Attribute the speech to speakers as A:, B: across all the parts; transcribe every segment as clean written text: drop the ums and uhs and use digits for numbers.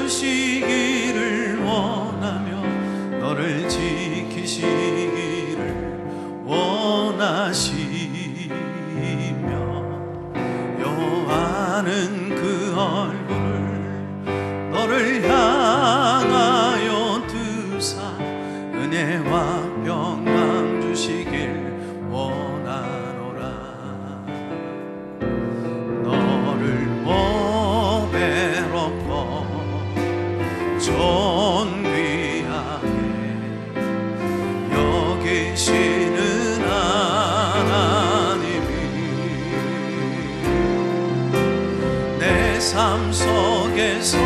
A: 주시기를 원하며 너를 지키시기를 원하시며 여호와는 그 얼굴을 너를 향하여 두사 은혜와 평강 주시길 원하노라. 너를 보배롭고 존귀하게 여기시는 하나님이 내 삶 속에서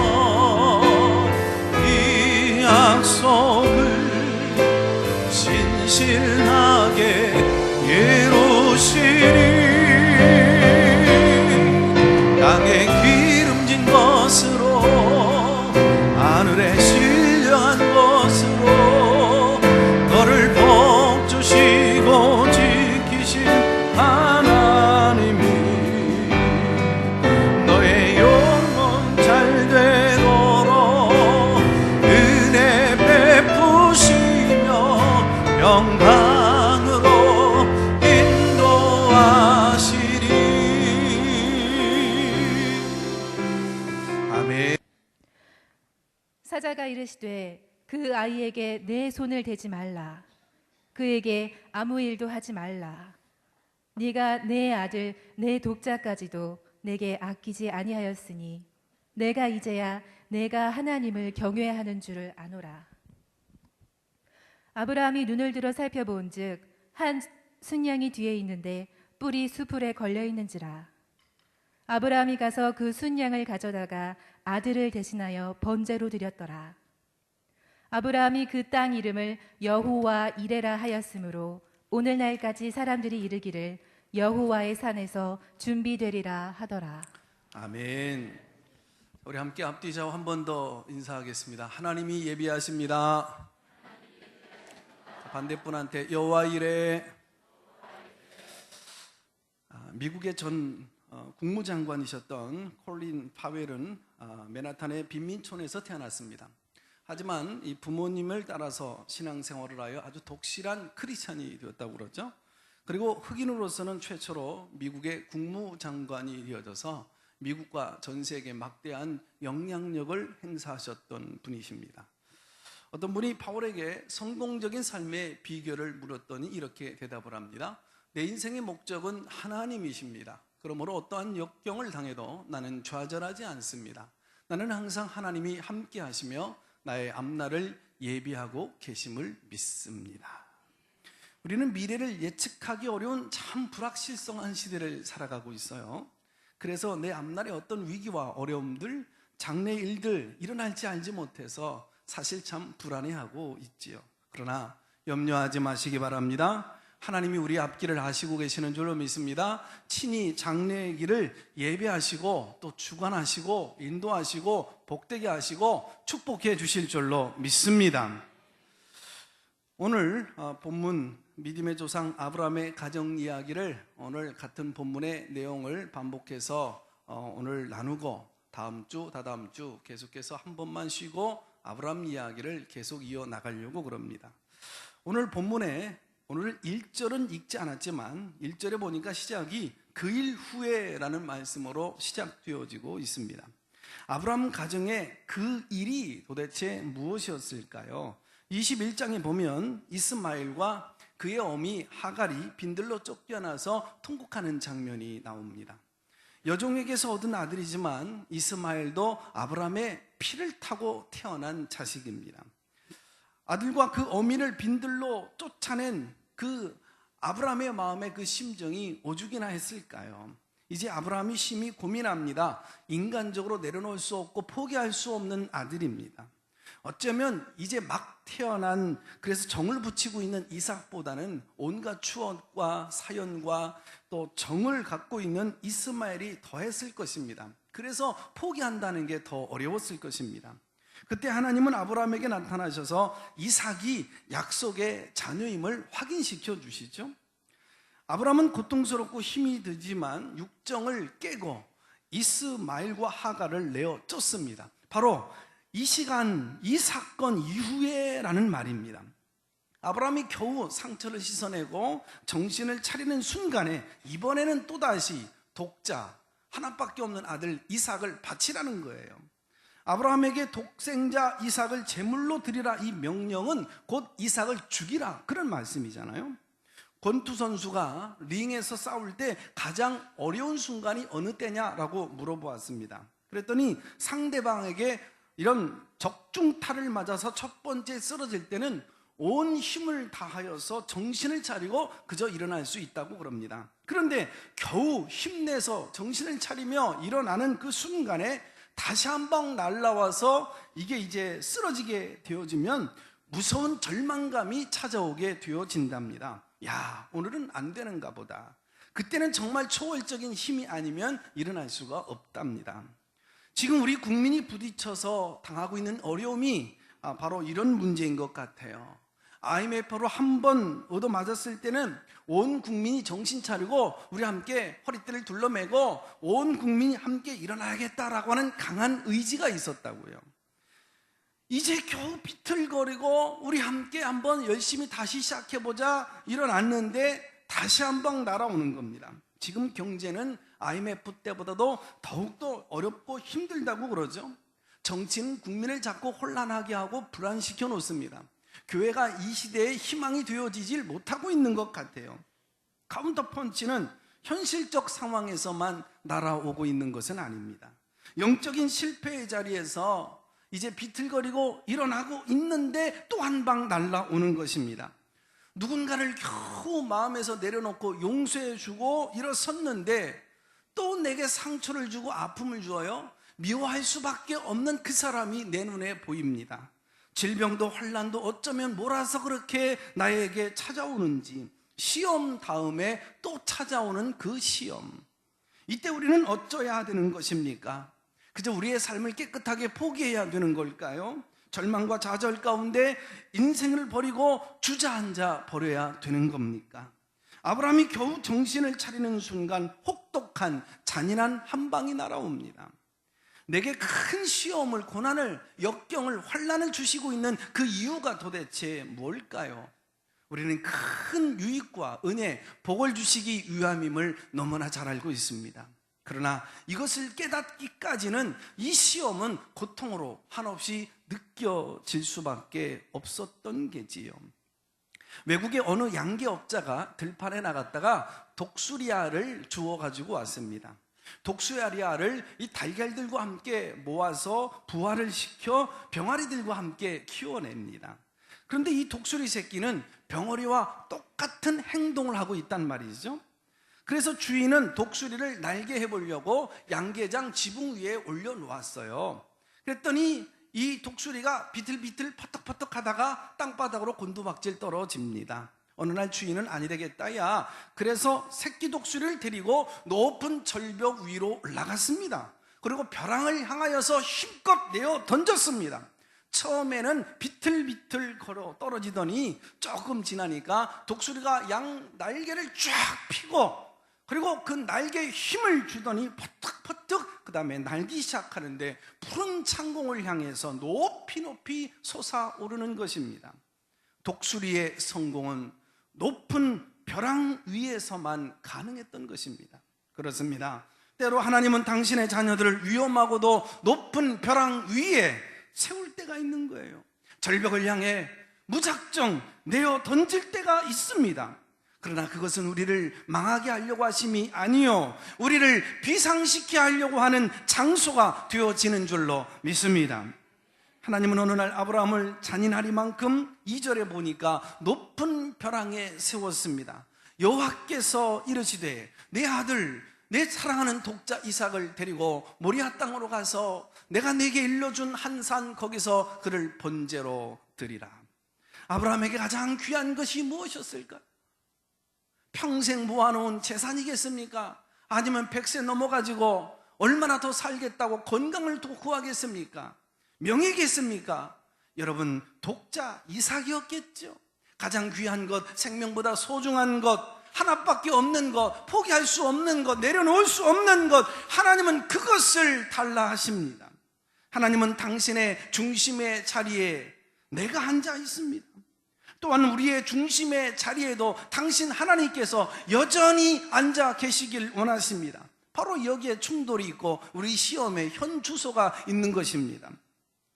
A: 이 약속을 신실하게 이루시리. 땅에 기름진 것으로 하늘에 신령한 것으로 너를 복주시고 지키신 하나님이 너의 영혼 잘 되도록 은혜 베푸시며 영광으로 인도하시리. 아멘.
B: 사자가 이르시되 그 아이에게 내 손을 대지 말라. 그에게 아무 일도 하지 말라. 네가 내 아들 내 독자까지도 내게 아끼지 아니하였으니 내가 이제야 내가 하나님을 경외하는 줄을 아노라. 아브라함이 눈을 들어 살펴본즉 한 순양이 뒤에 있는데 뿔이 수풀에 걸려 있는지라. 아브라함이 가서 그 순양을 가져다가 아들을 대신하여 번제로 드렸더라. 아브라함이 그 땅 이름을 여호와 이레라 하였으므로 오늘날까지 사람들이 이르기를 여호와의 산에서 준비되리라 하더라.
A: 아멘. 우리 함께 앞뒤좌우 한 번 더 인사하겠습니다. 하나님이 예비하십니다. 반대분한테 여호와 이레. 미국의 전 국무장관이셨던 콜린 파웰은 맨하탄의 빈민촌에서 태어났습니다. 하지만 이 부모님을 따라서 신앙생활을 하여 아주 독실한 크리스찬이 되었다고 그러죠. 그리고 흑인으로서는 최초로 미국의 국무장관이 되어져서 미국과 전 세계에 막대한 영향력을 행사하셨던 분이십니다. 어떤 분이 파월에게 성공적인 삶의 비결을 물었더니 이렇게 대답을 합니다. 내 인생의 목적은 하나님이십니다. 그러므로 어떠한 역경을 당해도 나는 좌절하지 않습니다. 나는 항상 하나님이 함께 하시며 나의 앞날을 예비하고 계심을 믿습니다. 우리는 미래를 예측하기 어려운 참 불확실성한 시대를 살아가고 있어요. 그래서 내 앞날에 어떤 위기와 어려움들, 장래 일들 일어날지 알지 못해서 사실 참 불안해하고 있지요. 그러나 염려하지 마시기 바랍니다. 하나님이 우리 앞길을 아시고 계시는 줄로 믿습니다. 친히 장래의 길을 예배하시고 또 주관하시고 인도하시고 복되게 하시고 축복해 주실 줄로 믿습니다. 오늘 본문 믿음의 조상 아브라함의 가정 이야기를 오늘 같은 본문의 내용을 반복해서 오늘 나누고 다음 주, 다다음 주 계속해서 한 번만 쉬고 아브라함 이야기를 계속 이어나가려고 그럽니다. 오늘 본문에 오늘 1절은 읽지 않았지만 1절에 보니까 시작이 그 일 후에라는 말씀으로 시작되어지고 있습니다. 아브라함 가정의 그 일이 도대체 무엇이었을까요? 21장에 보면 이스마엘과 그의 어미 하갈이 빈들로 쫓겨나서 통곡하는 장면이 나옵니다. 여종에게서 얻은 아들이지만 이스마엘도 아브라함의 피를 타고 태어난 자식입니다. 아들과 그 어미를 빈들로 쫓아낸 그 아브라함의 마음의 그 심정이 오죽이나 했을까요? 이제 아브라함이 심히 고민합니다. 인간적으로 내려놓을 수 없고 포기할 수 없는 아들입니다. 어쩌면 이제 막 태어난, 그래서 정을 붙이고 있는 이삭보다는 온갖 추억과 사연과 또 정을 갖고 있는 이스마엘이 더했을 것입니다. 그래서 포기한다는 게 더 어려웠을 것입니다. 그때 하나님은 아브라함에게 나타나셔서 이삭이 약속의 자녀임을 확인시켜 주시죠. 아브라함은 고통스럽고 힘이 들지만 육정을 깨고 이스마엘과 하갈을 내어 쫓습니다. 바로 이 시간, 이 사건 이후에라는 말입니다. 아브라함이 겨우 상처를 씻어내고 정신을 차리는 순간에 이번에는 또다시 독자, 하나밖에 없는 아들 이삭을 바치라는 거예요. 아브라함에게 독생자 이삭을 제물로 드리라, 이 명령은 곧 이삭을 죽이라, 그런 말씀이잖아요. 권투 선수가 링에서 싸울 때 가장 어려운 순간이 어느 때냐라고 물어보았습니다. 그랬더니 상대방에게 이런 적중타를 맞아서 첫 번째 쓰러질 때는 온 힘을 다하여서 정신을 차리고 그저 일어날 수 있다고 그럽니다. 그런데 겨우 힘내서 정신을 차리며 일어나는 그 순간에 다시 한 방 날라와서 이게 이제 쓰러지게 되어지면 무서운 절망감이 찾아오게 되어진답니다. 야, 오늘은 안 되는가 보다. 그때는 정말 초월적인 힘이 아니면 일어날 수가 없답니다. 지금 우리 국민이 부딪혀서 당하고 있는 어려움이 바로 이런 문제인 것 같아요. IMF로 한 번 얻어맞았을 때는 온 국민이 정신 차리고 우리 함께 허리띠를 둘러매고 온 국민이 함께 일어나야겠다라고 하는 강한 의지가 있었다고요. 이제 겨우 비틀거리고 우리 함께 한번 열심히 다시 시작해보자 일어났는데 다시 한 방 날아오는 겁니다. 지금 경제는 IMF 때보다도 더욱더 어렵고 힘들다고 그러죠. 정치는 국민을 자꾸 혼란하게 하고 불안시켜 놓습니다. 교회가 이 시대의 희망이 되어지질 못하고 있는 것 같아요. 카운터펀치는 현실적 상황에서만 날아오고 있는 것은 아닙니다. 영적인 실패의 자리에서 이제 비틀거리고 일어나고 있는데 또 한 방 날아오는 것입니다. 누군가를 겨우 마음에서 내려놓고 용서해주고 일어섰는데 또 내게 상처를 주고 아픔을 주어요. 미워할 수밖에 없는 그 사람이 내 눈에 보입니다. 질병도 환난도 어쩌면 몰아서 그렇게 나에게 찾아오는지, 시험 다음에 또 찾아오는 그 시험, 이때 우리는 어쩌야 되는 것입니까? 그저 우리의 삶을 깨끗하게 포기해야 되는 걸까요? 절망과 좌절 가운데 인생을 버리고 주저앉아 버려야 되는 겁니까? 아브라함이 겨우 정신을 차리는 순간 혹독한 잔인한 한 방이 날아옵니다. 내게 큰 시험을, 고난을, 역경을, 환난을 주시고 있는 그 이유가 도대체 뭘까요? 우리는 큰 유익과 은혜, 복을 주시기 위함임을 너무나 잘 알고 있습니다. 그러나 이것을 깨닫기까지는 이 시험은 고통으로 한없이 느껴질 수밖에 없었던 게지요. 외국의 어느 양계업자가 들판에 나갔다가 독수리알을 주워 가지고 왔습니다. 독수리알을 이 달걀들과 함께 모아서 부화를 시켜 병아리들과 함께 키워냅니다. 그런데 이 독수리 새끼는 병아리와 똑같은 행동을 하고 있단 말이죠. 그래서 주인은 독수리를 날게 해보려고 양계장 지붕 위에 올려놓았어요. 그랬더니 이 독수리가 비틀비틀 퍼떡퍼떡 하다가 땅바닥으로 곤두박질 떨어집니다. 어느 날 주인은 아니 되겠다, 야, 그래서 새끼 독수리를 데리고 높은 절벽 위로 올라갔습니다. 그리고 벼랑을 향하여서 힘껏 내어 던졌습니다. 처음에는 비틀비틀 걸어 떨어지더니 조금 지나니까 독수리가 양 날개를 쫙 펴고, 그리고 그 날개에 힘을 주더니 퍼뜩퍼뜩 그 다음에 날기 시작하는데 푸른 창공을 향해서 높이 높이 솟아오르는 것입니다. 독수리의 성공은 높은 벼랑 위에서만 가능했던 것입니다. 그렇습니다. 때로 하나님은 당신의 자녀들을 위험하고도 높은 벼랑 위에 세울 때가 있는 거예요. 절벽을 향해 무작정 내어 던질 때가 있습니다. 그러나 그것은 우리를 망하게 하려고 하심이 아니요, 우리를 비상시키게 하려고 하는 장소가 되어지는 줄로 믿습니다. 하나님은 어느 날 아브라함을 잔인하리만큼 2절에 보니까 높은 벼랑에 세웠습니다. 여호와께서 이르시되 내 아들, 내 사랑하는 독자 이삭을 데리고 모리아 땅으로 가서 내가 내게 일러준 한 산 거기서 그를 번제로 드리라. 아브라함에게 가장 귀한 것이 무엇이었을까? 평생 모아놓은 재산이겠습니까? 아니면 100세 넘어가지고 얼마나 더 살겠다고 건강을 더 구하겠습니까? 명예겠습니까? 여러분, 독자 이삭이었겠죠. 가장 귀한 것, 생명보다 소중한 것, 하나밖에 없는 것, 포기할 수 없는 것, 내려놓을 수 없는 것, 하나님은 그것을 달라 하십니다. 하나님은 당신의 중심의 자리에 내가 앉아 있습니다. 또한 우리의 중심의 자리에도 당신 하나님께서 여전히 앉아 계시길 원하십니다. 바로 여기에 충돌이 있고 우리 시험의 현 주소가 있는 것입니다.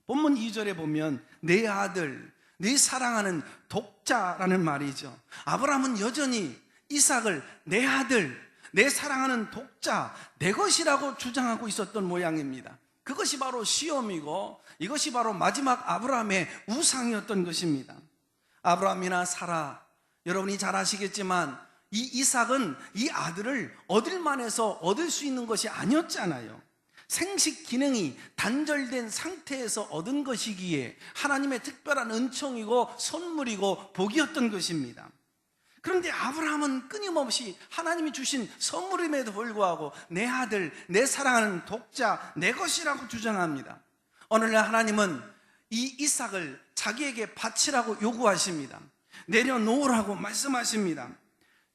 A: 본문 2절에 보면 내 아들, 내 사랑하는 독자라는 말이죠. 아브라함은 여전히 이삭을 내 아들, 내 사랑하는 독자, 내 것이라고 주장하고 있었던 모양입니다. 그것이 바로 시험이고 이것이 바로 마지막 아브라함의 우상이었던 것입니다. 아브라함이나 사라, 여러분이 잘 아시겠지만 이 이삭은 이 아들을 얻을만 해서 얻을 수 있는 것이 아니었잖아요. 생식 기능이 단절된 상태에서 얻은 것이기에 하나님의 특별한 은총이고 선물이고 복이었던 것입니다. 그런데 아브라함은 끊임없이 하나님이 주신 선물임에도 불구하고 내 아들, 내 사랑하는 독자, 내 것이라고 주장합니다. 오늘날 하나님은 이 이삭을 자기에게 바치라고 요구하십니다. 내려놓으라고 말씀하십니다.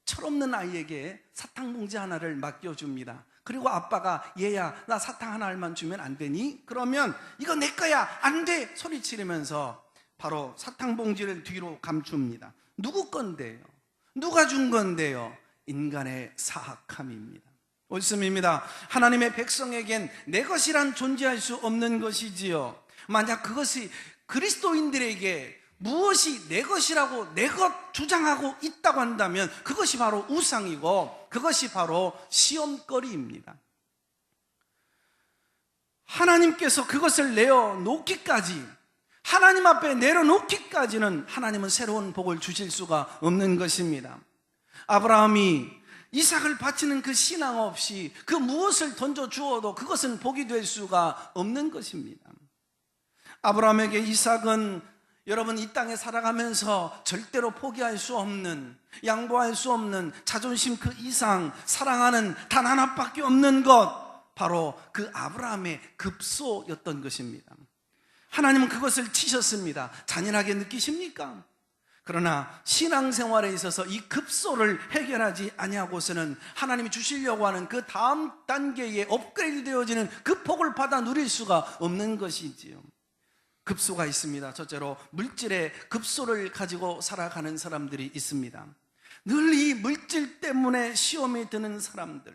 A: 철없는 아이에게 사탕 봉지 하나를 맡겨줍니다. 그리고 아빠가 얘야 나 사탕 하나만 주면 안 되니? 그러면 이거 내 거야 안 돼 소리치르면서 바로 사탕 봉지를 뒤로 감춥니다. 누구 건데요? 누가 준 건데요? 인간의 사악함입니다. 옳습니다. 하나님의 백성에겐 내 것이란 존재할 수 없는 것이지요. 만약 그것이 그리스도인들에게 무엇이 내 것이라고 내 것 주장하고 있다고 한다면 그것이 바로 우상이고 그것이 바로 시험거리입니다. 하나님께서 그것을 내어놓기까지, 하나님 앞에 내려놓기까지는 하나님은 새로운 복을 주실 수가 없는 것입니다. 아브라함이 이삭을 바치는 그 신앙 없이 그 무엇을 던져 주어도 그것은 복이 될 수가 없는 것입니다. 아브라함에게 이삭은 여러분 이 땅에 살아가면서 절대로 포기할 수 없는, 양보할 수 없는 자존심 그 이상 사랑하는 단 하나밖에 없는 것, 바로 그 아브라함의 급소였던 것입니다. 하나님은 그것을 치셨습니다. 잔인하게 느끼십니까? 그러나 신앙생활에 있어서 이 급소를 해결하지 아니하고서는 하나님이 주시려고 하는 그 다음 단계에 업그레이드 되어지는 그 복을 받아 누릴 수가 없는 것이지요. 급소가 있습니다. 첫째로 물질의 급소를 가지고 살아가는 사람들이 있습니다. 늘 이 물질 때문에 시험에 드는 사람들,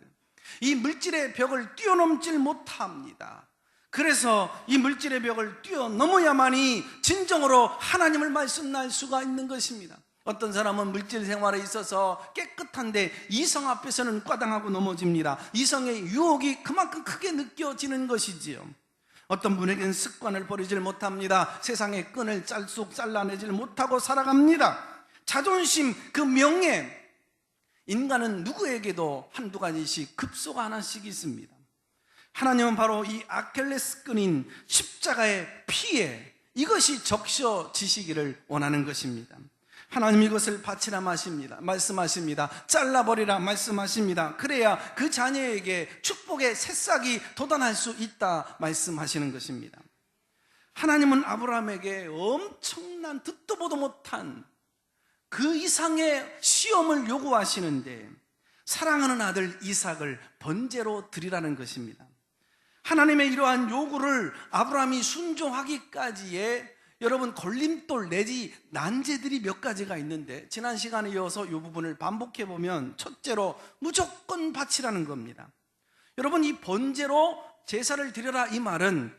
A: 이 물질의 벽을 뛰어넘질 못합니다. 그래서 이 물질의 벽을 뛰어넘어야만이 진정으로 하나님을 말씀날 수가 있는 것입니다. 어떤 사람은 물질 생활에 있어서 깨끗한데 이성 앞에서는 과당하고 넘어집니다. 이성의 유혹이 그만큼 크게 느껴지는 것이지요. 어떤 분에게는 습관을 버리질 못합니다. 세상의 끈을 짤쑥 잘라내질 못하고 살아갑니다. 자존심, 그 명예, 인간은 누구에게도 한두 가지씩 급소가 하나씩 있습니다. 하나님은 바로 이 아킬레스 끈인 십자가의 피에 이것이 적셔지시기를 원하는 것입니다. 하나님 이것을 바치라 말씀하십니다. 잘라버리라 말씀하십니다. 그래야 그 자녀에게 축복의 새싹이 돋아날 수 있다 말씀하시는 것입니다. 하나님은 아브라함에게 엄청난 듣도 보도 못한 그 이상의 시험을 요구하시는데 사랑하는 아들 이삭을 번제로 드리라는 것입니다. 하나님의 이러한 요구를 아브라함이 순종하기까지의 여러분 걸림돌 내지 난제들이 몇 가지가 있는데 지난 시간에 이어서 이 부분을 반복해 보면 첫째로 무조건 바치라는 겁니다. 여러분 이 번제로 제사를 드려라 이 말은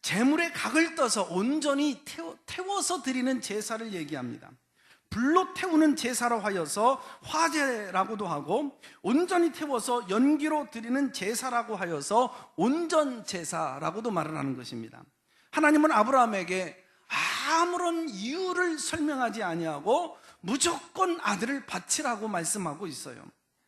A: 제물의 각을 떠서 온전히 태워서 드리는 제사를 얘기합니다. 불로 태우는 제사로 하여서 화제라고도 하고 온전히 태워서 연기로 드리는 제사라고 하여서 온전제사라고도 말을 하는 것입니다. 하나님은 아브라함에게 아무런 이유를 설명하지 아니하고 무조건 아들을 바치라고 말씀하고 있어요.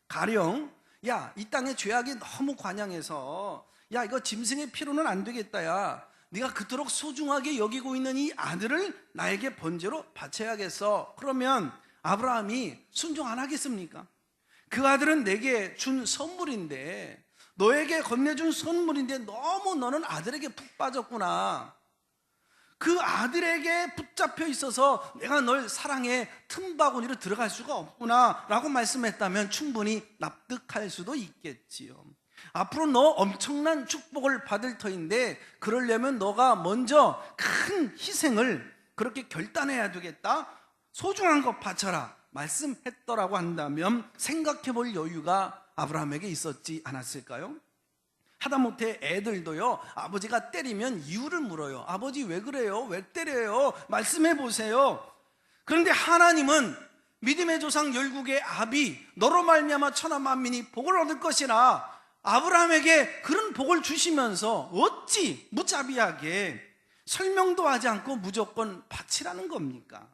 A: 가령 야, 이 땅의 죄악이 너무 관영해서 야, 이거 짐승의 피로는 안 되겠다. 야, 네가 그토록 소중하게 여기고 있는 이 아들을 나에게 번제로 바쳐야겠어. 그러면 아브라함이 순종 안 하겠습니까? 그 아들은 내게 준 선물인데, 너에게 건네준 선물인데 너무 너는 아들에게 푹 빠졌구나. 그 아들에게 붙잡혀 있어서 내가 널 사랑의 틈바구니로 들어갈 수가 없구나 라고 말씀했다면 충분히 납득할 수도 있겠지요. 앞으로 너 엄청난 축복을 받을 터인데 그러려면 너가 먼저 큰 희생을 그렇게 결단해야 되겠다. 소중한 것 바쳐라 말씀했더라고 한다면 생각해 볼 여유가 아브라함에게 있었지 않았을까요? 하다못해 애들도요, 아버지가 때리면 이유를 물어요. 아버지 왜 그래요? 왜 때려요? 말씀해 보세요. 그런데 하나님은 믿음의 조상 열국의 아비 너로 말미암아 천하 만민이 복을 얻을 것이라 아브라함에게 그런 복을 주시면서 어찌 무자비하게 설명도 하지 않고 무조건 바치라는 겁니까?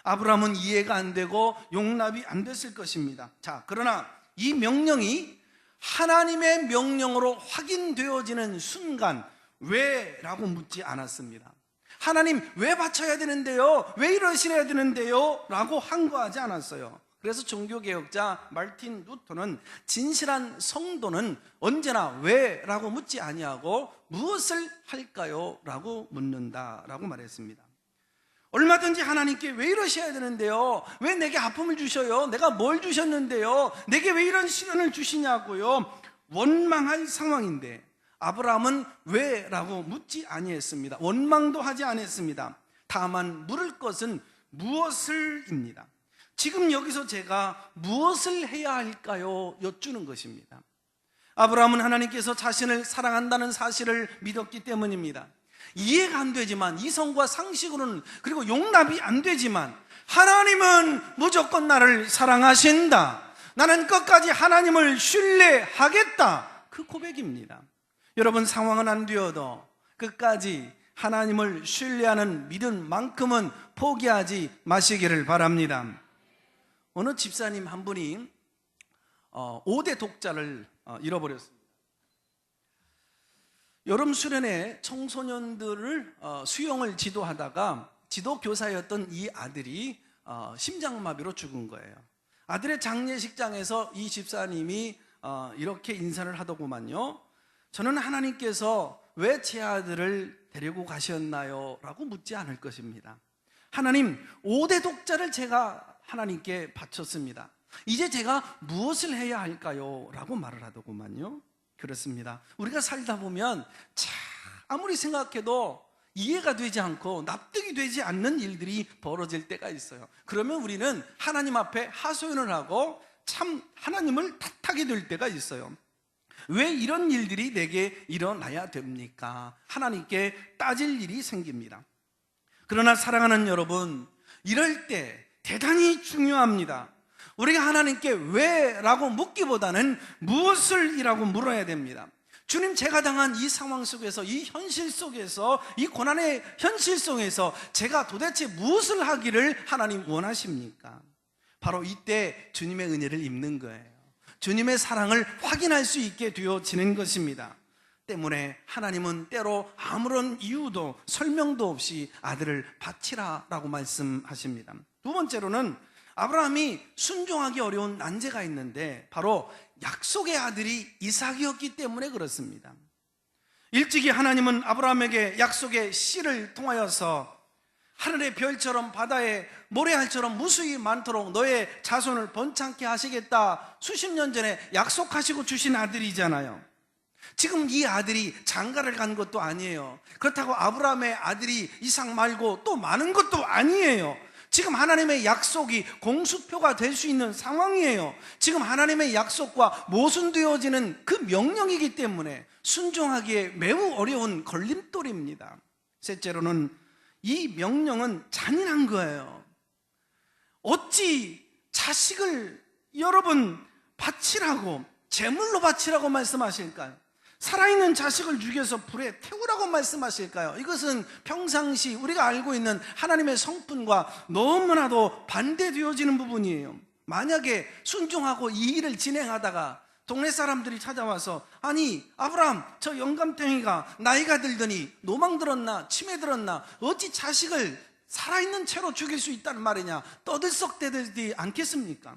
A: 아브라함은 이해가 안 되고 용납이 안 됐을 것입니다. 자, 그러나 이 명령이 하나님의 명령으로 확인되어지는 순간 왜? 라고 묻지 않았습니다. 하나님 왜 바쳐야 되는데요? 왜 이러셔야 되는데요? 라고 항거하지 않았어요. 그래서 종교개혁자 마르틴 루터는 진실한 성도는 언제나 왜? 라고 묻지 아니하고 무엇을 할까요? 라고 묻는다라고 말했습니다. 얼마든지 하나님께 왜 이러셔야 되는데요? 왜 내게 아픔을 주셔요? 내가 뭘 주셨는데요? 내게 왜 이런 시련을 주시냐고요? 원망할 상황인데 아브라함은 왜? 라고 묻지 아니했습니다. 원망도 하지 않았습니다. 다만 물을 것은 무엇을입니다. 지금 여기서 제가 무엇을 해야 할까요? 여쭈는 것입니다. 아브라함은 하나님께서 자신을 사랑한다는 사실을 믿었기 때문입니다. 이해가 안 되지만 이성과 상식으로는 그리고 용납이 안 되지만 하나님은 무조건 나를 사랑하신다. 나는 끝까지 하나님을 신뢰하겠다. 그 고백입니다. 여러분 상황은 안 되어도 끝까지 하나님을 신뢰하는 믿음만큼은 포기하지 마시기를 바랍니다. 어느 집사님 한 분이 5대 독자를 잃어버렸습니다. 여름 수련회 청소년들을 수영을 지도하다가 지도교사였던 이 아들이 심장마비로 죽은 거예요. 아들의 장례식장에서 이 집사님이 이렇게 인사를 하더구만요. 저는 하나님께서 왜 제 아들을 데리고 가셨나요? 라고 묻지 않을 것입니다. 하나님 5대 독자를 제가 하나님께 바쳤습니다. 이제 제가 무엇을 해야 할까요? 라고 말을 하더구만요. 그렇습니다. 우리가 살다 보면 참 아무리 생각해도 이해가 되지 않고 납득이 되지 않는 일들이 벌어질 때가 있어요. 그러면 우리는 하나님 앞에 하소연을 하고 참 하나님을 탓하게 될 때가 있어요. 왜 이런 일들이 내게 일어나야 됩니까? 하나님께 따질 일이 생깁니다. 그러나 사랑하는 여러분, 이럴 때 대단히 중요합니다. 우리가 하나님께 왜? 라고 묻기보다는 무엇을? 이라고 물어야 됩니다. 주님, 제가 당한 이 상황 속에서, 이 현실 속에서, 이 고난의 현실 속에서 제가 도대체 무엇을 하기를 하나님 원하십니까? 바로 이때 주님의 은혜를 입는 거예요. 주님의 사랑을 확인할 수 있게 되어지는 것입니다. 때문에 하나님은 때로 아무런 이유도 설명도 없이 아들을 바치라 라고 말씀하십니다. 두 번째로는 아브라함이 순종하기 어려운 난제가 있는데 바로 약속의 아들이 이삭이었기 때문에 그렇습니다. 일찍이 하나님은 아브라함에게 약속의 씨를 통하여서 하늘의 별처럼 바다의 모래알처럼 무수히 많도록 너의 자손을 번창케 하시겠다 수십 년 전에 약속하시고 주신 아들이잖아요. 지금 이 아들이 장가를 간 것도 아니에요. 그렇다고 아브라함의 아들이 이삭 말고 또 많은 것도 아니에요. 지금 하나님의 약속이 공수표가 될 수 있는 상황이에요. 지금 하나님의 약속과 모순되어지는 그 명령이기 때문에 순종하기에 매우 어려운 걸림돌입니다. 셋째로는 이 명령은 잔인한 거예요. 어찌 자식을 여러분 바치라고, 제물로 바치라고 말씀하실까요? 살아있는 자식을 죽여서 불에 태우라고 말씀하실까요? 이것은 평상시 우리가 알고 있는 하나님의 성품과 너무나도 반대되어지는 부분이에요. 만약에 순종하고 이 일을 진행하다가 동네 사람들이 찾아와서 아니 아브라함 저 영감탱이가 나이가 들더니 노망 들었나 치매 들었나 어찌 자식을 살아있는 채로 죽일 수 있다는 말이냐 떠들썩대들지 않겠습니까?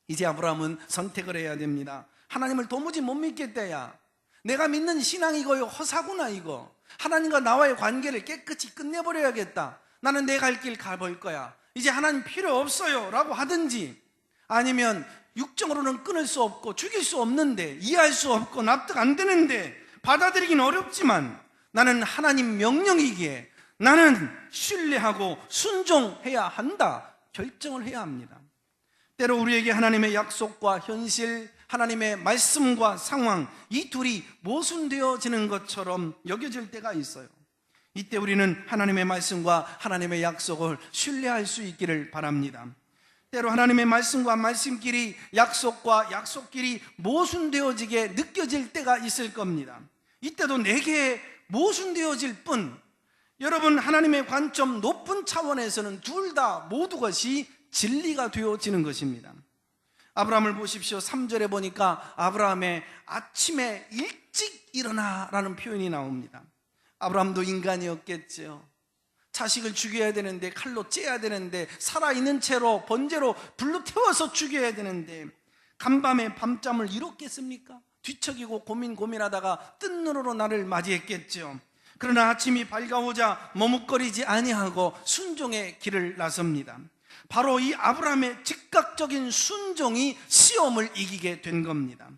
A: 이제 아브라함은 선택을 해야 됩니다. 하나님을 도무지 못 믿겠다야, 내가 믿는 신앙이 이거 허사구나, 이거 하나님과 나와의 관계를 깨끗이 끝내버려야겠다, 나는 내 갈 길 가볼 거야, 이제 하나님 필요 없어요 라고 하든지, 아니면 육정으로는 끊을 수 없고 죽일 수 없는데, 이해할 수 없고 납득 안 되는데, 받아들이긴 어렵지만 나는 하나님 명령이기에 나는 신뢰하고 순종해야 한다, 결정을 해야 합니다. 때로 우리에게 하나님의 약속과 현실, 하나님의 말씀과 상황, 이 둘이 모순되어지는 것처럼 여겨질 때가 있어요. 이때 우리는 하나님의 말씀과 하나님의 약속을 신뢰할 수 있기를 바랍니다. 때로 하나님의 말씀과 말씀끼리, 약속과 약속끼리 모순되어지게 느껴질 때가 있을 겁니다. 이때도 내게 모순되어질 뿐, 여러분, 하나님의 관점 높은 차원에서는 둘 다 모두 것이 진리가 되어지는 것입니다. 아브라함을 보십시오. 3절에 보니까 아브라함의 아침에 일찍 일어나라는 표현이 나옵니다. 아브라함도 인간이었겠죠. 자식을 죽여야 되는데, 칼로 째야 되는데, 살아있는 채로 번제로 불로 태워서 죽여야 되는데 간밤에 밤잠을 이뤘겠습니까? 뒤척이고 고민하다가 뜬 눈으로 나를 맞이했겠죠. 그러나 아침이 밝아오자 머뭇거리지 아니하고 순종의 길을 나섭니다. 바로 이 아브라함의 즉각적인 순종이 시험을 이기게 된 겁니다.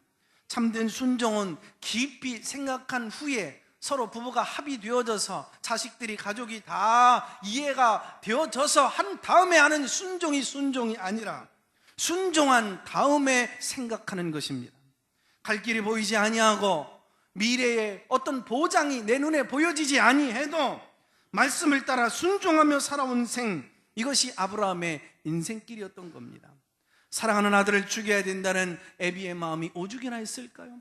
A: 참된 순종은 깊이 생각한 후에 서로 부부가 합의되어져서 자식들이, 가족이 다 이해가 되어져서 한 다음에 하는 순종이 아니라 순종한 다음에 생각하는 것입니다. 갈 길이 보이지 아니하고 미래의 어떤 보장이 내 눈에 보여지지 아니해도 말씀을 따라 순종하며 살아온 생, 이것이 아브라함의 인생길이었던 겁니다. 사랑하는 아들을 죽여야 된다는 애비의 마음이 오죽이나 했을까요?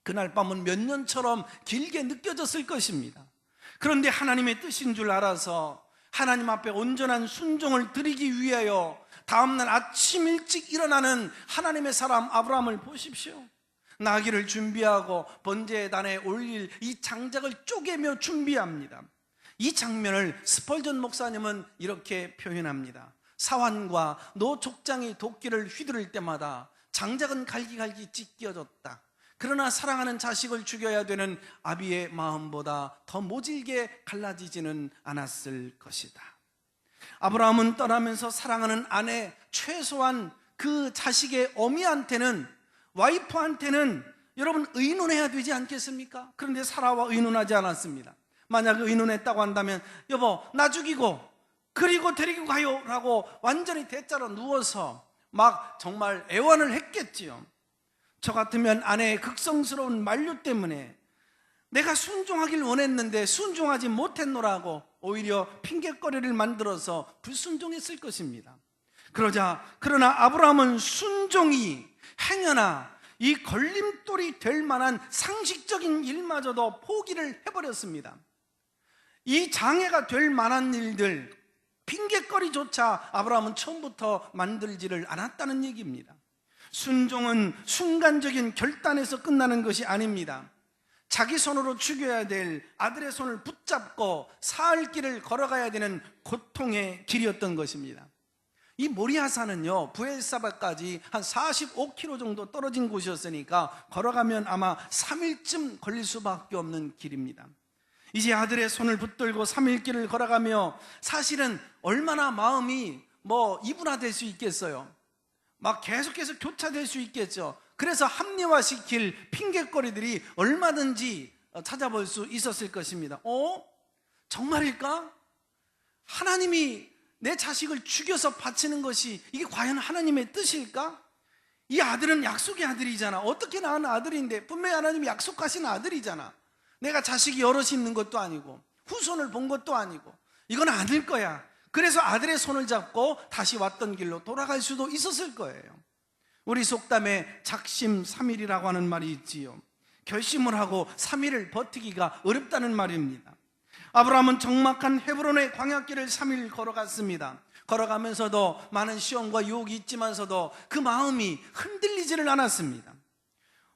A: 그날 밤은 몇 년처럼 길게 느껴졌을 것입니다. 그런데 하나님의 뜻인 줄 알아서 하나님 앞에 온전한 순종을 드리기 위하여 다음날 아침 일찍 일어나는 하나님의 사람 아브라함을 보십시오. 나귀를 준비하고 번제단에 올릴 이 장작을 쪼개며 준비합니다. 이 장면을 스펄전 목사님은 이렇게 표현합니다. 사환과 노족장이 도끼를 휘두를 때마다 장작은 갈기갈기 찢겨졌다. 그러나 사랑하는 자식을 죽여야 되는 아비의 마음보다 더 모질게 갈라지지는 않았을 것이다. 아브라함은 떠나면서 사랑하는 아내, 최소한 그 자식의 어미한테는, 와이프한테는 여러분 의논해야 되지 않겠습니까? 그런데 사라와 의논하지 않았습니다. 만약 의논했다고 한다면, 여보 나 죽이고 그리고 데리고 가요 라고 완전히 대자로 누워서 막 정말 애원을 했겠지요. 저 같으면 아내의 극성스러운 만류 때문에 내가 순종하길 원했는데 순종하지 못했노라고 오히려 핑계거리를 만들어서 불순종했을 것입니다. 그러나 아브라함은 순종이 행여나 이 걸림돌이 될 만한 상식적인 일마저도 포기를 해버렸습니다. 이 장애가 될 만한 일들, 핑계거리조차 아브라함은 처음부터 만들지를 않았다는 얘기입니다. 순종은 순간적인 결단에서 끝나는 것이 아닙니다. 자기 손으로 죽여야 될 아들의 손을 붙잡고 사흘 길을 걸어가야 되는 고통의 길이었던 것입니다. 이 모리아산은요, 부엘사바까지 한 45km 정도 떨어진 곳이었으니까 걸어가면 아마 3일쯤 걸릴 수밖에 없는 길입니다. 이제 아들의 손을 붙들고 3일 길을 걸어가며 사실은 얼마나 마음이 이분화될 수 있겠어요. 막 계속해서 교차될 수 있겠죠. 그래서 합리화시킬 핑계거리들이 얼마든지 찾아볼 수 있었을 것입니다. 정말일까? 하나님이 내 자식을 죽여서 바치는 것이 이게 과연 하나님의 뜻일까? 이 아들은 약속의 아들이잖아. 어떻게 낳은 아들인데 분명히 하나님이 약속하신 아들이잖아. 내가 자식이 여럿이 있는 것도 아니고 후손을 본 것도 아니고 이건 아닐 거야. 그래서 아들의 손을 잡고 다시 왔던 길로 돌아갈 수도 있었을 거예요. 우리 속담에 작심 3일이라고 하는 말이 있지요. 결심을 하고 3일을 버티기가 어렵다는 말입니다. 아브라함은 적막한 헤브론의 광야길을 3일 걸어갔습니다. 걸어가면서도 많은 시험과 유혹이 있지만서도 그 마음이 흔들리지를 않았습니다.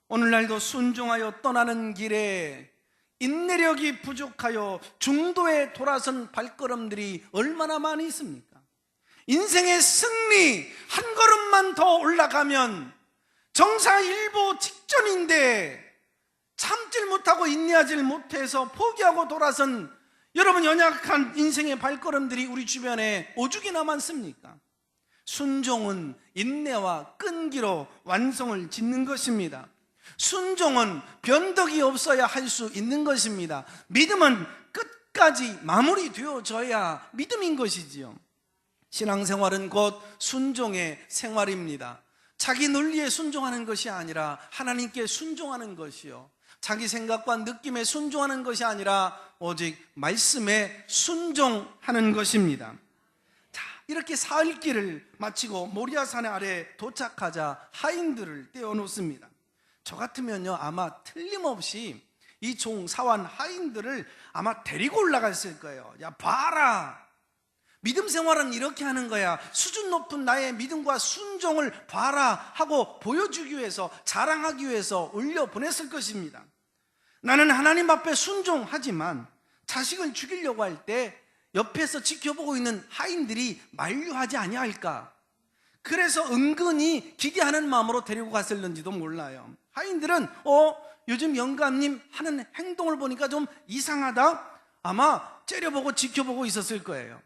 A: 오늘날도 순종하여 떠나는 길에 인내력이 부족하여 중도에 돌아선 발걸음들이 얼마나 많이 있습니까? 인생의 승리 한 걸음만 더 올라가면 정사일보 직전인데 참질 못하고 인내하지 못해서 포기하고 돌아선 여러분 연약한 인생의 발걸음들이 우리 주변에 오죽이나 많습니까? 순종은 인내와 끈기로 완성을 짓는 것입니다. 순종은 변덕이 없어야 할 수 있는 것입니다. 믿음은 끝까지 마무리되어져야 믿음인 것이지요. 신앙생활은 곧 순종의 생활입니다. 자기 논리에 순종하는 것이 아니라 하나님께 순종하는 것이요, 자기 생각과 느낌에 순종하는 것이 아니라 오직 말씀에 순종하는 것입니다. 자, 이렇게 사흘길을 마치고 모리아산 아래 도착하자 하인들을 떼어놓습니다. 저 같으면요, 아마 틀림없이 이 종사원 하인들을 아마 데리고 올라갔을 거예요. 야, 봐라, 믿음 생활은 이렇게 하는 거야, 수준 높은 나의 믿음과 순종을 봐라 하고 보여주기 위해서, 자랑하기 위해서 올려보냈을 것입니다. 나는 하나님 앞에 순종하지만 자식을 죽이려고 할 때 옆에서 지켜보고 있는 하인들이 만류하지 아니할까, 그래서 은근히 기대하는 마음으로 데리고 갔을는지도 몰라요. 하인들은 요즘 영감님 하는 행동을 보니까 좀 이상하다, 아마 째려보고 지켜보고 있었을 거예요.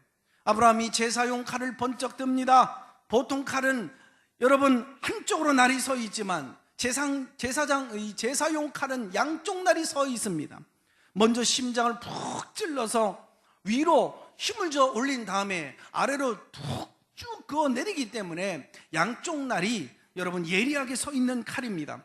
A: 아브라함이 제사용 칼을 번쩍 듭니다. 보통 칼은 여러분 한쪽으로 날이 서 있지만 제사용 칼은 양쪽 날이 서 있습니다. 먼저 심장을 푹 찔러서 위로 힘을 줘 올린 다음에 아래로 푹 쭉 그어 내리기 때문에 양쪽 날이 여러분 예리하게 서 있는 칼입니다.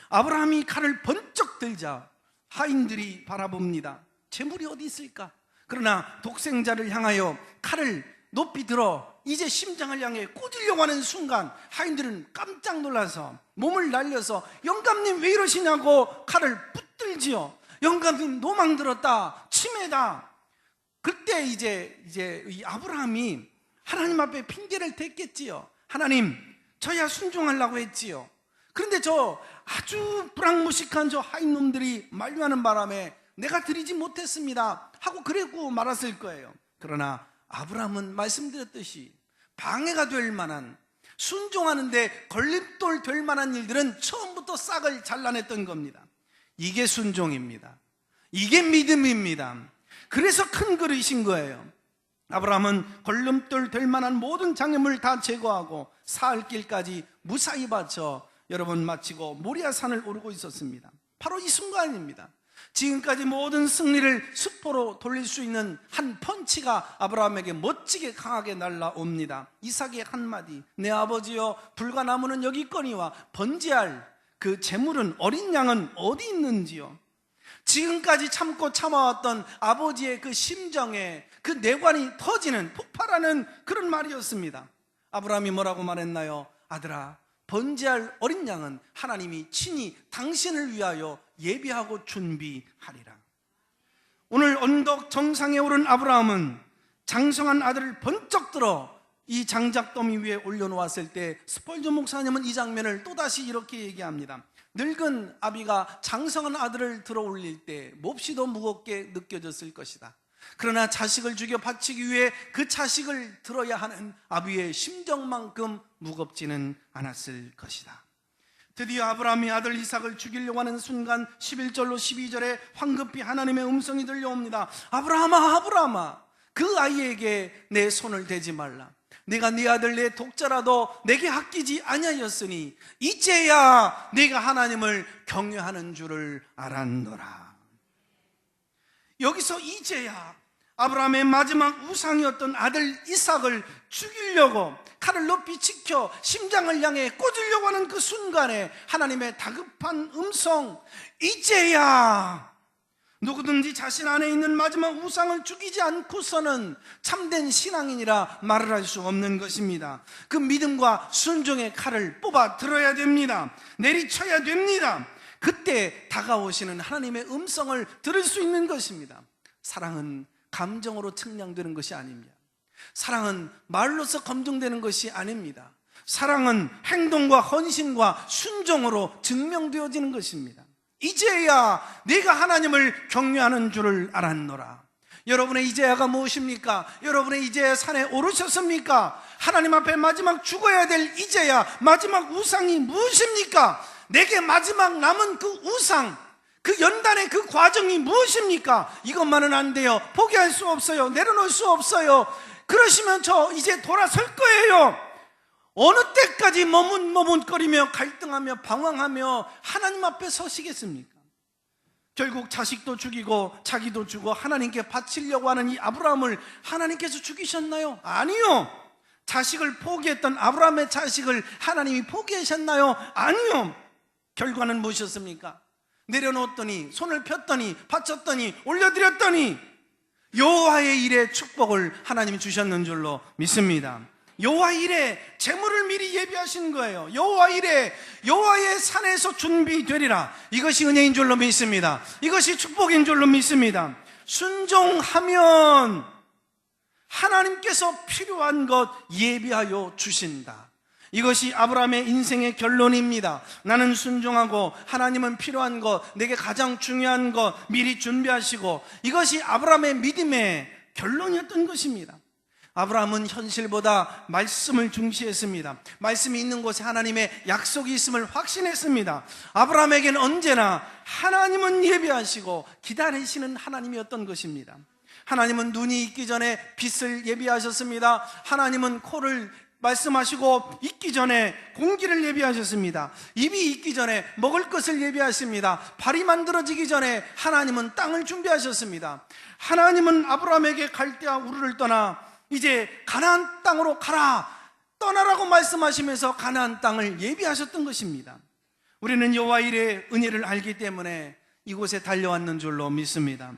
A: 아브라함이 칼을 번쩍 들자 하인들이 바라봅니다. 재물이 어디 있을까? 그러나 독생자를 향하여 칼을 높이 들어 이제 심장을 향해 꽂으려고 하는 순간 하인들은 깜짝 놀라서 몸을 날려서 영감님 왜 이러시냐고 칼을 붙들지요. 영감님 노망 들었다, 치매다. 그때 이제 이 아브라함이 하나님 앞에 핑계를 댔겠지요. 하나님, 저야 순종하려고 했지요. 그런데 저 아주 불황무식한 저 하인놈들이 만류하는 바람에 내가 드리지 못했습니다 하고 그랬고 말았을 거예요. 그러나 아브라함은 말씀드렸듯이 방해가 될 만한, 순종하는데 걸림돌 될 만한 일들은 처음부터 싹을 잘라냈던 겁니다. 이게 순종입니다. 이게 믿음입니다. 그래서 큰 그릇인 거예요. 아브라함은 걸림돌 될 만한 모든 장애물 다 제거하고 사흘길까지 무사히 바쳐 여러분 마치고 모리아산을 오르고 있었습니다. 바로 이 순간입니다. 지금까지 모든 승리를 수포로 돌릴 수 있는 한 펀치가 아브라함에게 멋지게 강하게 날라옵니다. 이삭의 한마디, 내 아버지여 불가나무는 여기 있거니와 번제할 그 제물은, 어린 양은 어디 있는지요. 지금까지 참고 참아왔던 아버지의 그 심정에 그 내관이 터지는, 폭발하는 그런 말이었습니다. 아브라함이 뭐라고 말했나요? 아들아, 번제할 어린 양은 하나님이 친히 당신을 위하여 예비하고 준비하리라. 오늘 언덕 정상에 오른 아브라함은 장성한 아들을 번쩍 들어 이 장작더미 위에 올려놓았을 때 스펄전 목사님은 이 장면을 또다시 이렇게 얘기합니다. 늙은 아비가 장성한 아들을 들어 올릴 때 몹시도 무겁게 느껴졌을 것이다. 그러나 자식을 죽여 바치기 위해 그 자식을 들어야 하는 아비의 심정만큼 무겁지는 않았을 것이다. 드디어 아브라함이 아들 이삭을 죽이려고 하는 순간 11절로 12절에 황급히 하나님의 음성이 들려옵니다. 아브라함아, 아브라함아, 그 아이에게 내 손을 대지 말라. 내가 네 아들 내 독자라도 내게 아끼지 아니하였으니 이제야 네가 하나님을 경외하는 줄을 알았노라. 여기서 이제야 아브라함의 마지막 우상이었던 아들 이삭을 죽이려고 칼을 높이 치켜 심장을 향해 꽂으려고 하는 그 순간에 하나님의 다급한 음성, 이제야. 누구든지 자신 안에 있는 마지막 우상을 죽이지 않고서는 참된 신앙인이라 말을 할 수 없는 것입니다. 그 믿음과 순종의 칼을 뽑아 들어야 됩니다. 내리쳐야 됩니다. 그때 다가오시는 하나님의 음성을 들을 수 있는 것입니다. 사랑은 감정으로 측량되는 것이 아닙니다. 사랑은 말로서 검증되는 것이 아닙니다. 사랑은 행동과 헌신과 순종으로 증명되어지는 것입니다. 이제야 내가 하나님을 경외하는 줄을 알았노라. 여러분의 이제야가 무엇입니까? 여러분의 이제야 산에 오르셨습니까? 하나님 앞에 마지막 죽어야 될 이제야, 마지막 우상이 무엇입니까? 내게 마지막 남은 그 우상, 그 연단의 그 과정이 무엇입니까? 이것만은 안 돼요. 포기할 수 없어요. 내려놓을 수 없어요. 그러시면 저 이제 돌아설 거예요. 어느 때까지 머뭇머뭇거리며 갈등하며 방황하며 하나님 앞에 서시겠습니까? 결국 자식도 죽이고 자기도 주고 하나님께 바치려고 하는 이 아브라함을 하나님께서 죽이셨나요? 아니요. 자식을 포기했던 아브라함의 자식을 하나님이 포기하셨나요? 아니요. 결과는 무엇이었습니까? 내려놓았더니, 손을 폈더니, 바쳤더니, 올려드렸더니 여호와의 일에 축복을 하나님이 주셨는 줄로 믿습니다. 여호와 일에 재물을 미리 예비하신 거예요. 여호와 일에 여호와의 산에서 준비되리라. 이것이 은혜인 줄로 믿습니다. 이것이 축복인 줄로 믿습니다. 순종하면 하나님께서 필요한 것 예비하여 주신다. 이것이 아브라함의 인생의 결론입니다. 나는 순종하고 하나님은 필요한 것, 내게 가장 중요한 것 미리 준비하시고, 이것이 아브라함의 믿음의 결론이었던 것입니다. 아브라함은 현실보다 말씀을 중시했습니다. 말씀이 있는 곳에 하나님의 약속이 있음을 확신했습니다. 아브라함에게는 언제나 하나님은 예비하시고 기다리시는 하나님이었던 것입니다. 하나님은 눈이 있기 전에 빛을 예비하셨습니다. 하나님은 코를 말씀하시고 있기 전에 공기를 예비하셨습니다. 입이 있기 전에 먹을 것을 예비하십니다. 발이 만들어지기 전에 하나님은 땅을 준비하셨습니다. 하나님은 아브라함에게 갈대아 우르를 떠나 이제 가나안 땅으로 가라, 떠나라고 말씀하시면서 가나안 땅을 예비하셨던 것입니다. 우리는 여호와 일의 은혜를 알기 때문에 이곳에 달려왔는 줄로 믿습니다.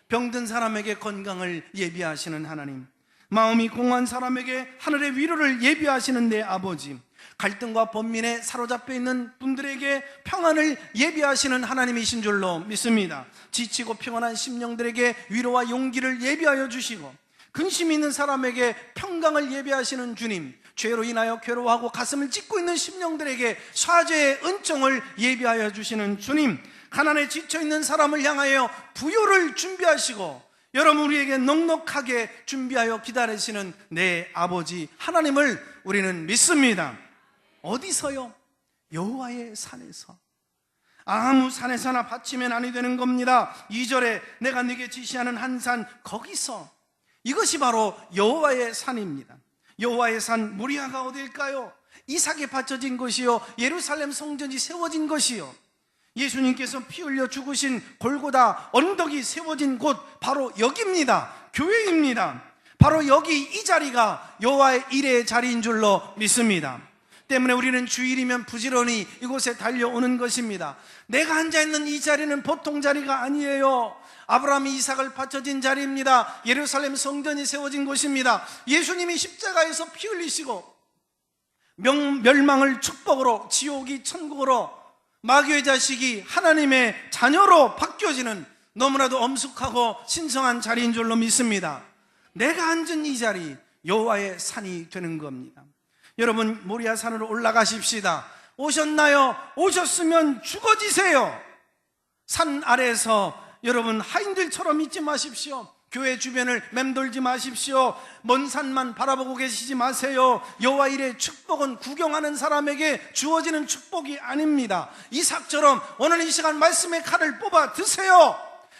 A: 병든 사람에게 건강을 예비하시는 하나님, 마음이 공허한 사람에게 하늘의 위로를 예비하시는 내 아버지, 갈등과 번민에 사로잡혀 있는 분들에게 평안을 예비하시는 하나님이신 줄로 믿습니다. 지치고 피곤한 심령들에게 위로와 용기를 예비하여 주시고, 근심 있는 사람에게 평강을 예비하시는 주님, 죄로 인하여 괴로워하고 가슴을 찢고 있는 심령들에게 사죄의 은총을 예비하여 주시는 주님, 가난에 지쳐있는 사람을 향하여 부요를 준비하시고 여러분 우리에게 넉넉하게 준비하여 기다리시는 내 아버지 하나님을 우리는 믿습니다. 어디서요? 여호와의 산에서. 아무 산에서나 바치면 아니 되는 겁니다. 2절에 내가 네게 지시하는 한 산, 거기서. 이것이 바로 여호와의 산입니다. 여호와의 산 모리아가 어디일까요? 이삭에 바쳐진 것이요, 예루살렘 성전이 세워진 것이요, 예수님께서 피 흘려 죽으신 골고다 언덕이 세워진 곳, 바로 여기입니다. 교회입니다. 바로 여기 이 자리가 여호와의 일의 자리인 줄로 믿습니다. 때문에 우리는 주일이면 부지런히 이곳에 달려오는 것입니다. 내가 앉아있는 이 자리는 보통 자리가 아니에요. 아브라함이 이삭을 바쳐진 자리입니다. 예루살렘 성전이 세워진 곳입니다. 예수님이 십자가에서 피 흘리시고 멸망을 축복으로, 지옥이 천국으로, 마귀의 자식이 하나님의 자녀로 바뀌어지는 너무나도 엄숙하고 신성한 자리인 줄로 믿습니다. 내가 앉은 이 자리, 여호와의 산이 되는 겁니다. 여러분, 모리아 산으로 올라가십시다. 오셨나요? 오셨으면 죽어지세요. 산 아래에서 여러분 하인들처럼 있지 마십시오. 교회 주변을 맴돌지 마십시오. 먼 산만 바라보고 계시지 마세요. 여호와 일의 축복은 구경하는 사람에게 주어지는 축복이 아닙니다. 이삭처럼 오늘 이 시간 말씀의 칼을 뽑아 드세요.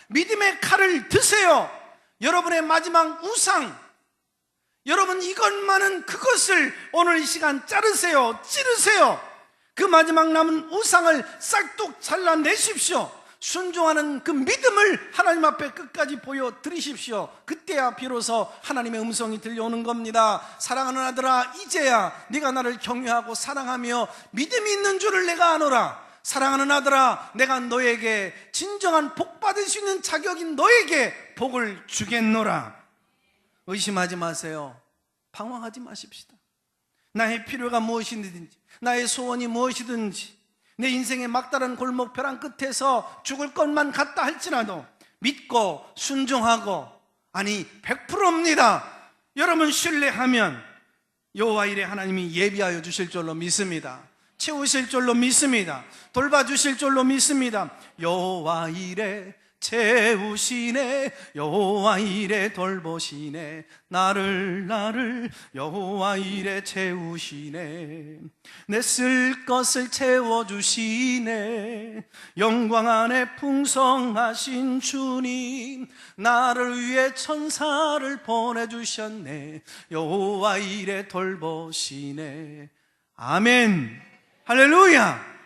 A: 믿음의 칼을 드세요. 여러분의 마지막 우상, 여러분 이것만은 그것을 오늘 이 시간 자르세요. 찌르세요. 그 마지막 남은 우상을 쌀뚝 잘라내십시오. 순종하는 그 믿음을 하나님 앞에 끝까지 보여드리십시오. 그때야 비로소 하나님의 음성이 들려오는 겁니다. 사랑하는 아들아, 이제야 네가 나를 경외하고 사랑하며 믿음이 있는 줄을 내가 아노라. 사랑하는 아들아, 내가 너에게 진정한 복 받을 수 있는 자격인 너에게 복을 주겠노라. 의심하지 마세요. 방황하지 마십시다. 나의 필요가 무엇이든지, 나의 소원이 무엇이든지, 내 인생의 막다른 골목 벼랑 끝에서 죽을 것만 같다 할지라도 믿고 순종하고, 아니 100%입니다. 여러분 신뢰하면 여호와 일에 하나님이 예비하여 주실 줄로 믿습니다. 채우실 줄로 믿습니다. 돌봐주실 줄로 믿습니다. 여호와 일에 채우시네. 여호와 이래 돌보시네. 나를 여호와 이래 채우시네. 내 쓸 것을 채워주시네. 영광 안에 풍성하신 주님, 나를 위해 천사를 보내주셨네. 여호와 이래 돌보시네. 아멘. 할렐루야.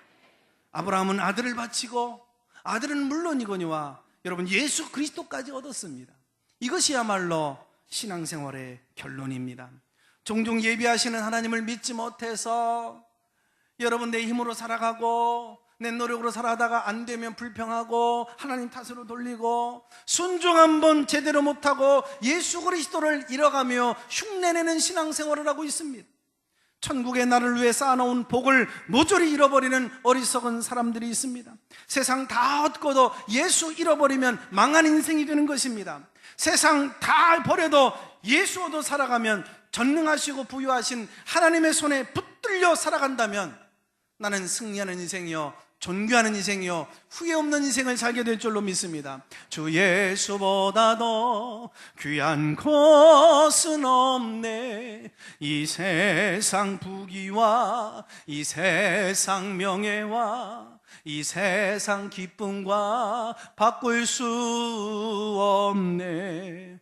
A: 아브라함은 아들을 바치고 아들은 물론이거니와 여러분 예수 그리스도까지 얻었습니다. 이것이야말로 신앙생활의 결론입니다. 종종 예비하시는 하나님을 믿지 못해서 여러분 내 힘으로 살아가고 내 노력으로 살아가다가 안 되면 불평하고 하나님 탓으로 돌리고 순종 한번 제대로 못하고 예수 그리스도를 잃어가며 흉내내는 신앙생활을 하고 있습니다. 천국의 나를 위해 쌓아놓은 복을 모조리 잃어버리는 어리석은 사람들이 있습니다. 세상 다 얻고도 예수 잃어버리면 망한 인생이 되는 것입니다. 세상 다 버려도 예수 얻어 살아가면 전능하시고 부유하신 하나님의 손에 붙들려 살아간다면 나는 승리하는 인생이요 존귀하는 인생이요 후회 없는 인생을 살게 될 줄로 믿습니다. 주 예수보다 더 귀한 것은 없네. 이 세상 부귀와 이 세상 명예와 이 세상 기쁨과 바꿀 수 없네.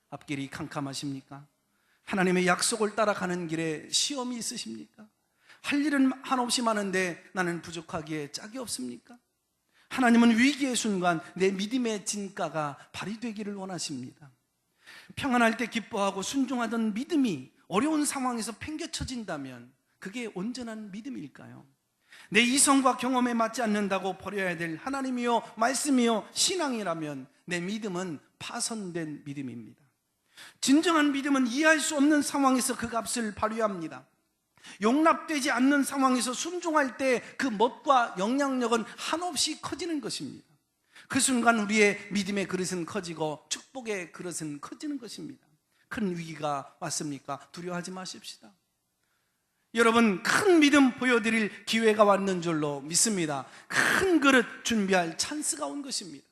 A: 앞길이 캄캄하십니까? 하나님의 약속을 따라가는 길에 시험이 있으십니까? 할 일은 한없이 많은데 나는 부족하기에 짝이 없습니까? 하나님은 위기의 순간 내 믿음의 진가가 발휘되기를 원하십니다. 평안할 때 기뻐하고 순종하던 믿음이 어려운 상황에서 팽개쳐진다면 그게 온전한 믿음일까요? 내 이성과 경험에 맞지 않는다고 버려야 될 하나님이요 말씀이요 신앙이라면 내 믿음은 파손된 믿음입니다. 진정한 믿음은 이해할 수 없는 상황에서 그 값을 발휘합니다. 용납되지 않는 상황에서 순종할 때 그 멋과 영향력은 한없이 커지는 것입니다. 그 순간 우리의 믿음의 그릇은 커지고 축복의 그릇은 커지는 것입니다. 큰 위기가 왔습니까? 두려워하지 마십시다. 여러분 큰 믿음 보여드릴 기회가 왔는 줄로 믿습니다. 큰 그릇 준비할 찬스가 온 것입니다.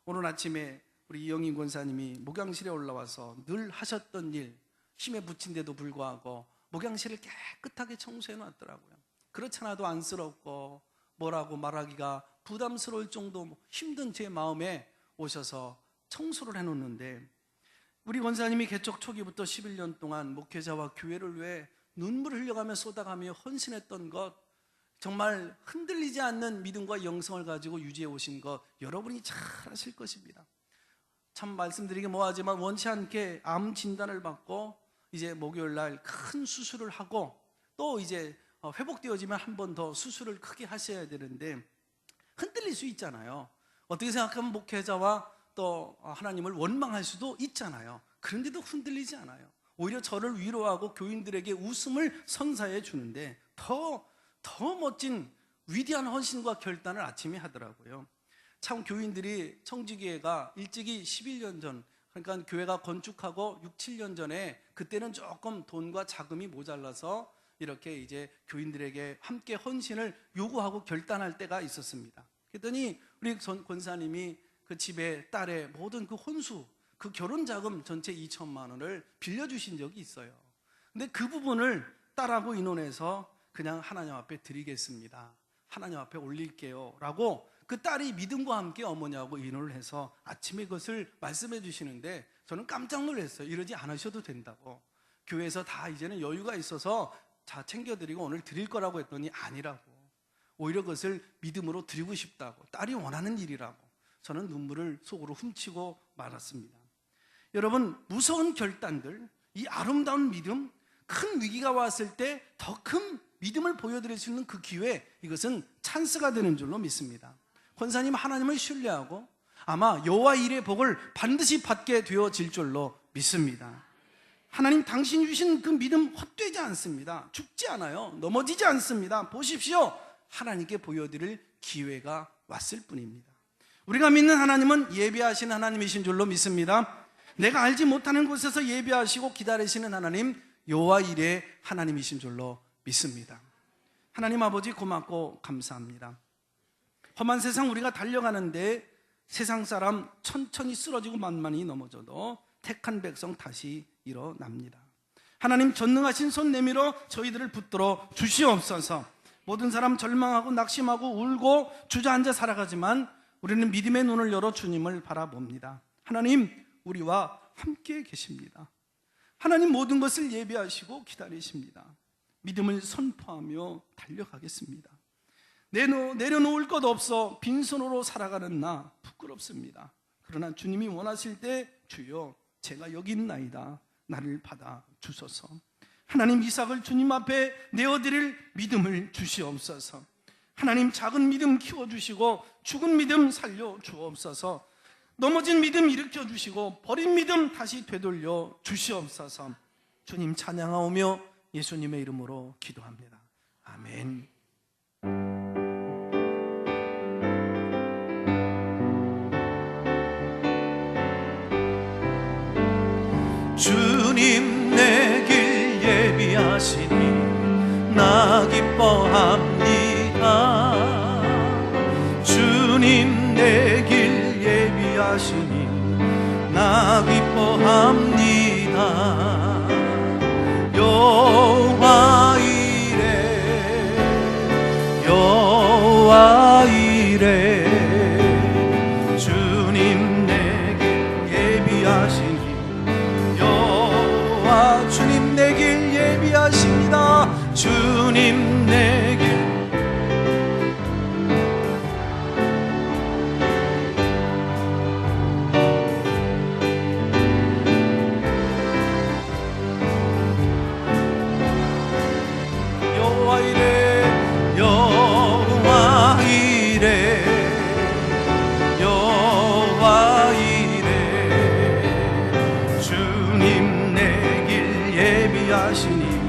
A: 오늘 아침에 우리 이영인 권사님이 목양실에 올라와서 늘 하셨던 일 힘에 부친데도 불구하고 목양실을 깨끗하게 청소해 놨더라고요. 그렇잖아도 안쓰럽고 뭐라고 말하기가 부담스러울 정도 힘든 제 마음에 오셔서 청소를 해놓는데 우리 권사님이 개척 초기부터 11년 동안 목회자와 교회를 위해 눈물을 흘려가며 쏟아가며 헌신했던 것, 정말 흔들리지 않는 믿음과 영성을 가지고 유지해 오신 것 여러분이 잘 아실 것입니다. 참 말씀드리기 뭐하지만 원치 않게 암 진단을 받고 이제 목요일 날 큰 수술을 하고 또 이제 회복되어지면 한 번 더 수술을 크게 하셔야 되는데 흔들릴 수 있잖아요. 어떻게 생각하면 목회자와 또 하나님을 원망할 수도 있잖아요. 그런데도 흔들리지 않아요. 오히려 저를 위로하고 교인들에게 웃음을 선사해 주는데 더 멋진 위대한 헌신과 결단을 아침에 하더라고요. 참 교인들이 청지기회가 일찍이 11년 전, 그러니까 교회가 건축하고 6, 7년 전에 그때는 조금 돈과 자금이 모자라서 이렇게 이제 교인들에게 함께 헌신을 요구하고 결단할 때가 있었습니다. 그랬더니 우리 권사님이 그 집에 딸의 모든 그 혼수, 그 결혼 자금 전체 2천만 원을 빌려주신 적이 있어요. 근데 그 부분을 딸하고 의논해서 그냥 하나님 앞에 드리겠습니다. 하나님 앞에 올릴게요 라고 그 딸이 믿음과 함께 어머니하고 의논을 해서 아침에 그것을 말씀해 주시는데 저는 깜짝 놀랐어요. 이러지 않으셔도 된다고. 교회에서 다 이제는 여유가 있어서 다 챙겨드리고 오늘 드릴 거라고 했더니 아니라고. 오히려 그것을 믿음으로 드리고 싶다고. 딸이 원하는 일이라고. 저는 눈물을 속으로 훔치고 말았습니다. 여러분 무서운 결단들, 이 아름다운 믿음, 큰 위기가 왔을 때 더 큰 믿음을 보여드릴 수 있는 그 기회, 이것은 찬스가 되는 줄로 믿습니다. 권사님 하나님을 신뢰하고 아마 여호와 일의 복을 반드시 받게 되어질 줄로 믿습니다. 하나님 당신이 주신 그 믿음 헛되지 않습니다. 죽지 않아요. 넘어지지 않습니다. 보십시오. 하나님께 보여드릴 기회가 왔을 뿐입니다. 우리가 믿는 하나님은 예비하신 하나님이신 줄로 믿습니다. 내가 알지 못하는 곳에서 예비하시고 기다리시는 하나님, 여호와 일의 하나님이신 줄로 믿습니다. 하나님 아버지 고맙고 감사합니다. 험한 세상 우리가 달려가는데 세상 사람 천천히 쓰러지고 만만히 넘어져도 택한 백성 다시 일어납니다. 하나님 전능하신 손 내밀어 저희들을 붙들어 주시옵소서. 모든 사람 절망하고 낙심하고 울고 주저앉아 살아가지만 우리는 믿음의 눈을 열어 주님을 바라봅니다. 하나님 우리와 함께 계십니다. 하나님 모든 것을 예비하시고 기다리십니다. 믿음을 선포하며 달려가겠습니다. 내려놓을 것 없어 빈손으로 살아가는 나 부끄럽습니다. 그러나 주님이 원하실 때 주여 제가 여기 있나이다 나를 받아 주소서. 하나님 이삭을 주님 앞에 내어드릴 믿음을 주시옵소서. 하나님 작은 믿음 키워주시고 죽은 믿음 살려 주옵소서. 넘어진 믿음 일으켜 주시고 버린 믿음 다시 되돌려 주시옵소서. 주님 찬양하오며 예수님의 이름으로 기도합니다. 아멘.
C: 주님 내 길 예비하시니 나 기뻐합니다. 주님 내 길 예비하시니 나 기뻐합니다. 여호와 이레 여호와 이레 주님 내 길 예비하시니 주님 내 길 예비하십니다. 주님 내 길 여호와 이레 여호와 이레 여호와 이레 주님 예비하시니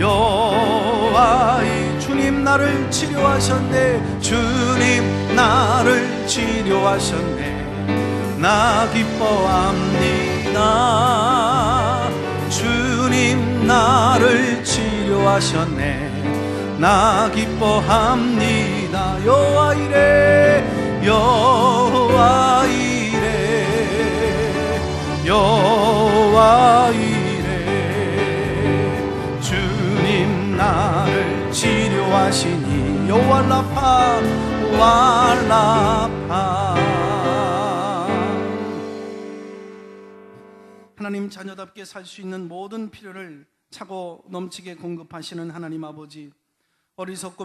C: 여호와 이 주님 나를 치료하셨네. 주님 나를 치료하셨네. 나 기뻐합니다. 주님 나를 치료하셨네. 나 기뻐합니다. 여호와 이레 여호와 이레 여호와 이레 나를 치료하시니 여호와 라파 라파.
A: 하나님 자녀답게 살 수 있는 모든 필요를 차고 넘치게 공급하시는 하나님 아버지, 어리석고